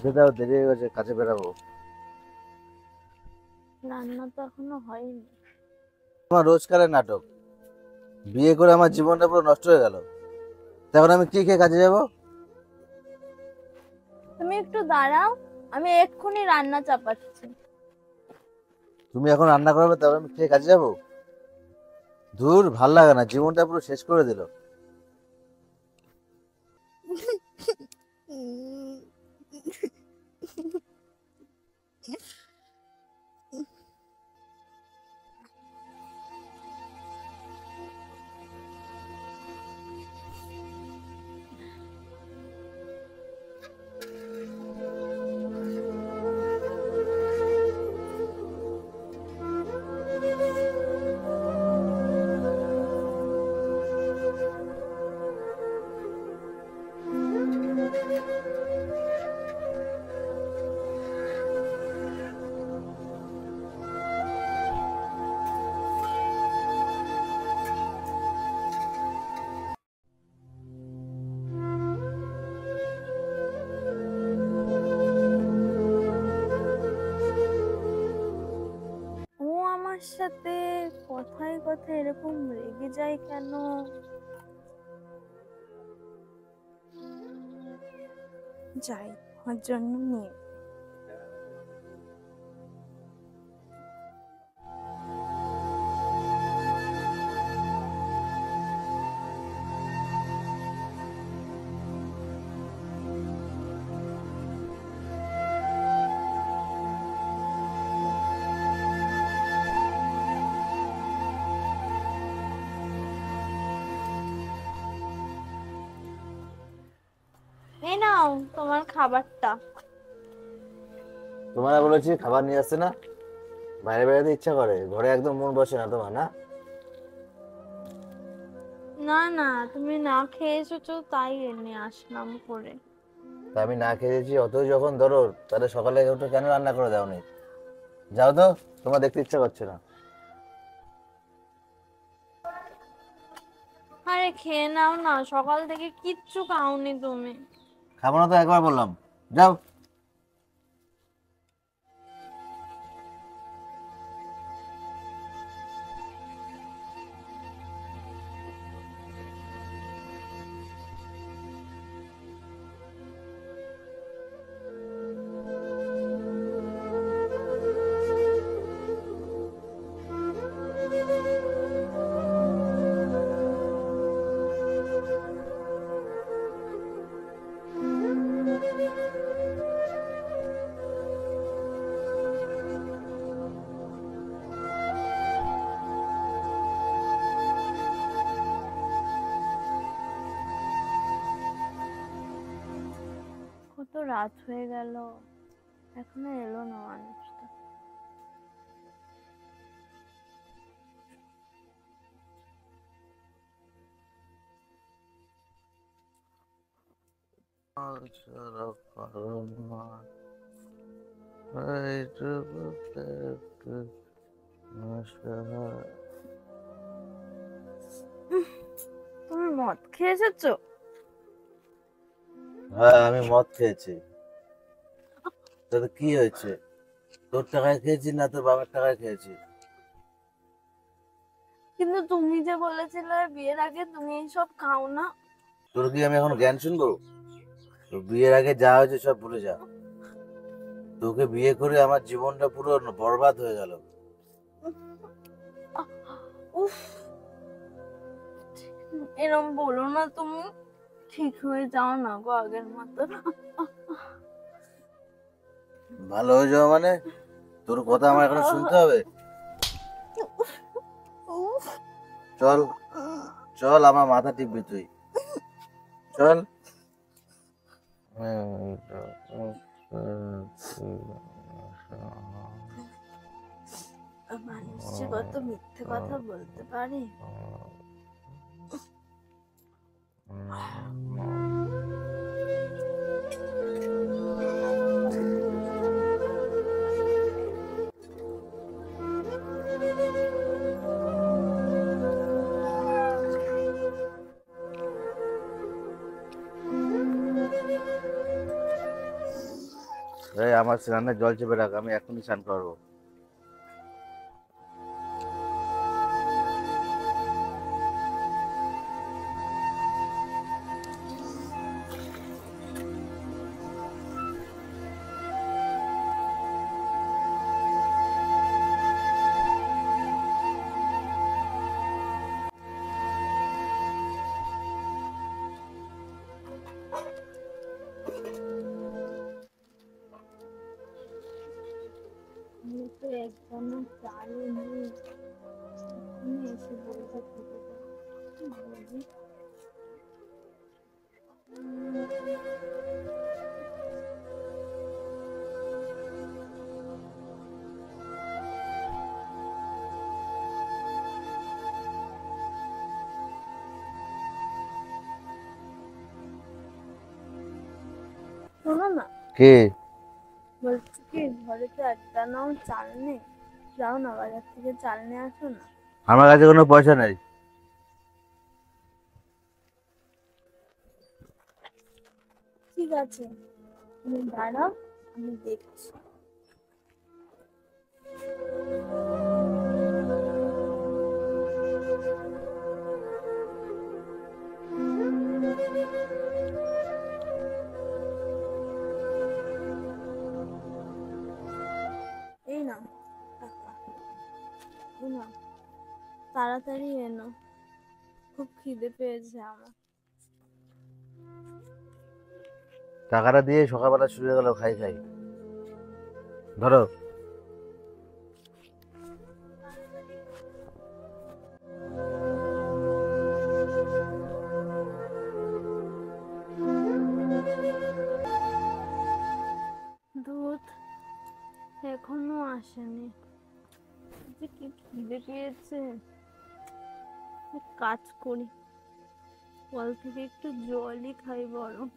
খেতে দাও, দেরি হয়ে গেছে, কাছে বেরাবো। রান্না তো এখনো হয়নি। তোমার রোজকারের নাটক। বিয়ে করে আমার জীবনটা পুরো নষ্ট হয়ে গেল। তখন আমি কি খেয়ে কাজে যাব? তুমি একটু দাঁড়াও, আমি এক্ষুনি রান্না চাপাচ্ছি। তুমি এখন রান্না করবে, তখন আমি খেয়ে কাজে যাব? ধুর, ভাল লাগে না, জীবনটা পুরো শেষ করে দিল। ও আমার সাথে কথায় কথায় এরকম রেগে যায় কেন? যাই ওর জন্য নিয়ে। এই নাও তোমার খাবারটা। তোমার বলেছি খাবার নিয়ে আসছে না? বাইরে বেড়াতে ইচ্ছা করে, ঘরে একদম মন বসে না তোমার, না? না না, তুমি না খেয়ে এসেছো তাই এনে আসলাম করে। তা আমি না খেয়েছি অতই যখন দরদ, তাহলে সকালে উঠে কেন রান্না করে দাওনি? যাও তো, তোমার দেখতে ইচ্ছা করছে না। আরে খেয়ে নাও না, সকাল থেকে কিচ্ছু খাওনি তুমি। খাবো না তো একবার বললাম। যাও। কত রাত হয়ে গেল, এখনো এলো না মানুষটা। তুমি মদ খেয়ে এসেছো? হ্যাঁ, আমি মদ খেয়েছি। তাতে কি হয়েছে? তোর টাকায় খেয়েছি না তোর বাবার টাকায় খেয়েছি? কিন্তু তুমি যে বলেছিলে বিয়ের আগে তুমি এইসব খাও না। তোর কি আমি এখন জ্ঞান শুনবো? তো বিয়ের আগে যা হয়েছে সব ভুলে যা। তোকে বিয়ে করে আমার জীবনটা পুরো বরবাদ হয়ে গেল। উফ, এরম বলো না তুমি। ঠিক হয়ে যাও না গো আগের মতো। ভালো হয়ে যাওয়া মানে? তোর কথা আমার এখন শুনতে হবে? উফ, চল, চল, আমার মাথা টিপবি তুই। চল। মানুষ যে কত মিথ্যে কথা বলতে পারে। এই আমার স্নানের জল চেপে রাখ, আমি এখনই স্নান করবো। আমি তো একদম চালু নেই, এখনই এসে বলতে থেকে যাও। কি বলবি? শোনো না, কি? বলছি কি ঘরে তো একটা নাও চাল নেই, যাও না বাজার থেকে চাল নিয়ে আসো না। আমার কাছে কোনো পয়সা নেই। ঠিক আছে, তুমি দাঁড়াও, আমি দেখছি। এই নাও টাকা, এই নাও, তাড়াতাড়ি এনো, খুব খিদে পেয়েছে আমার। টাকাটা দিয়ে সকালবেলা শুরু হয়ে গেল খাই খাই। ধরো। দুধ এখনো আসেনি, যে কি খিদে পেয়েছে। এক কাজ করি, কল থেকে একটু জলই খাই বরং।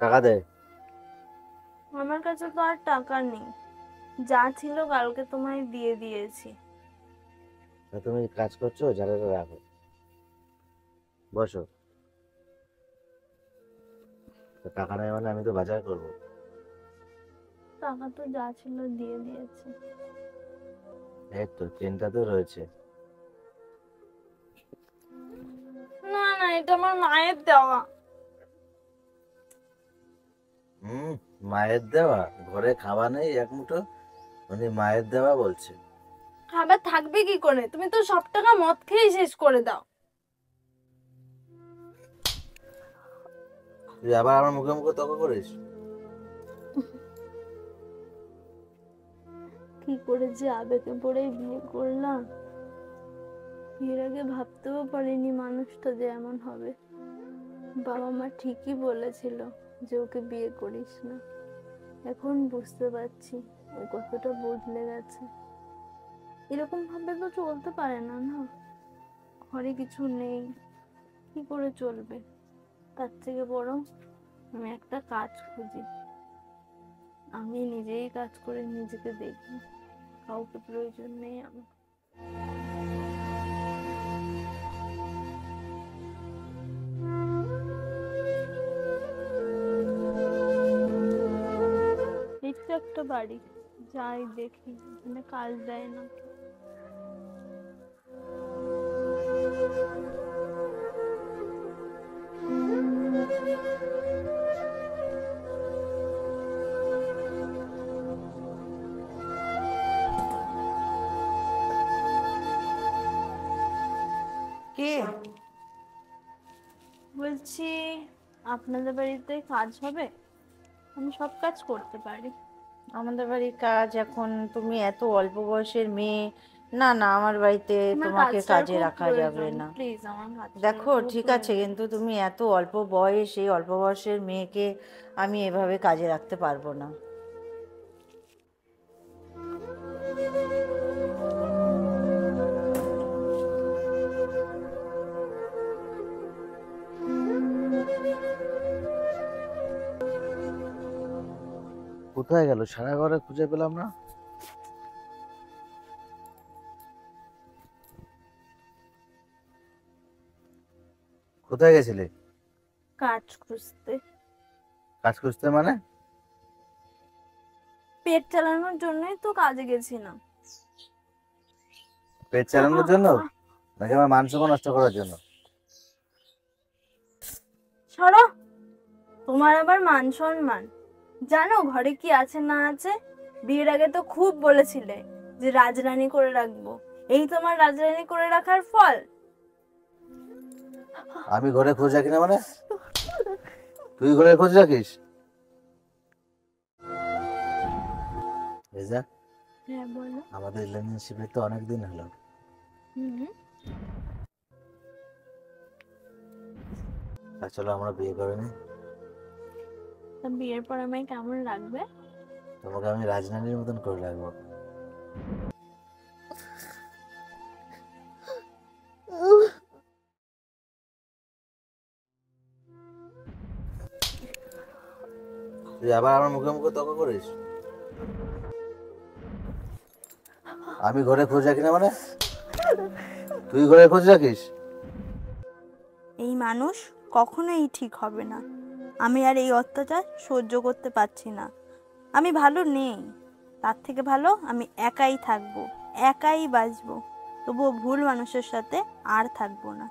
টাকা দে। আমার কাছে তো আর টাকা নেই, যা ছিল কালকে তোমায় দিয়ে দিয়েছি। তা তুমি কাজ করছো, ঝাড়াটা রাখো। বসো। তো টাকা নেই মানে আমি তো বাজার করবো। টাকা তো যা ছিল দিয়ে দিয়েছি। এই তো চেনটা তো রয়েছে। না না, এটা আমার মায়ের দেওয়া। হুম, মায়ের দেওয়া? ঘরে খাওয়া নেই এক মুঠো, উনি মায়ের দেওয়া বলছে। খাবার থাকবে কি করে? তুমি তো সব টাকা মদ খেয়ে শেষ করে দাও। তুই আবার আমার মুখে মুখে তর্ক করিস? কি করে যে আবেগে পড়ে বিয়ে করলাম, বিয়ের আগে ভাবতেও পারিনি মানুষটা যে এমন হবে। বাবা মা ঠিকই বলেছিল যে ওকে বিয়ে করিস না, এখন বুঝতে পারছি ও কতটা বদলে গেছে। এরকম ভাবে তো চলতে পারে না, না ঘরে কিছু নেই, কি করে চলবে? তার থেকে বরং আমি একটা কাজ খুঁজি, আমি নিজেই কাজ করে নিজেকে দেখি, কাউকে প্রয়োজন নেই আমার। এই তো একটা বাড়ি, যাই দেখি এখানে কাজ দেয় না। কে? বলছি আপনাদের বাড়িতে কাজ হবে? আমি সব কাজ করতে পারি। আমাদের বাড়ির কাজ? এখন তুমি এত অল্প বয়সের মেয়ে, না না, আমার বাড়িতে আমার তোমাকে কাজটার কাজে খুব রাখা যাবে প্রয়োজন, না। প্লিজ আমার কাজটার দেখো খুব ঠিক আছে, প্রয়োজন। কিন্তু তুমি এত অল্প বয়স, এই অল্প বয়সের মেয়েকে আমি এভাবে কাজে রাখতে পারবো না। কোথায় গেল? সারা ঘরে খুঁজে পেলাম না। কোথায় গেছিলে? কাজ খুঁজতে। কাজ খুঁজতে মানে? পেট চালানোর জন্যই তো কাজে গেছিলাম। পেট চালানোর জন্য নাকি আমার মান সম্মান নষ্ট করার জন্য? সরো, তোমার আবার মান সম্মান? জানো ঘরে কি আছে না আছে? বিয়ের আগে তো খুব বলেছিলে যে রাজরানী করে রাখবো। এই তোমার রাজরানী করে রাখার ফল। আমি ঘরে খোঁজ রাখি না মানে? তুই ঘরে খোঁজ রাখিস? রেজা, হ্যাঁ বলো। আমাদের রিলেশনশিপে তো অনেকদিন হলো। তা চলো আমরা বিয়ে করে নিই। তা বিয়ের পর আমায় কেমন লাগবে? তোমাকে আমি রাজরানীর মতন করে রাখবো। তুই আবার আমার মুখে মুখে তর্ক করিস? আমি ঘরে খোঁজ রাখি না মানে? তুই ঘরে খোঁজ রাখিস? এই মানুষ কখনোই ঠিক হবে না। আমি আর এই অত্যাচার সহ্য করতে পারছি না। আমি ভালো নেই, তার থেকে ভালো আমি একাই থাকবো, একাই বাঁচবো। তবুও ভুল মানুষের সাথে আর থাকবো না।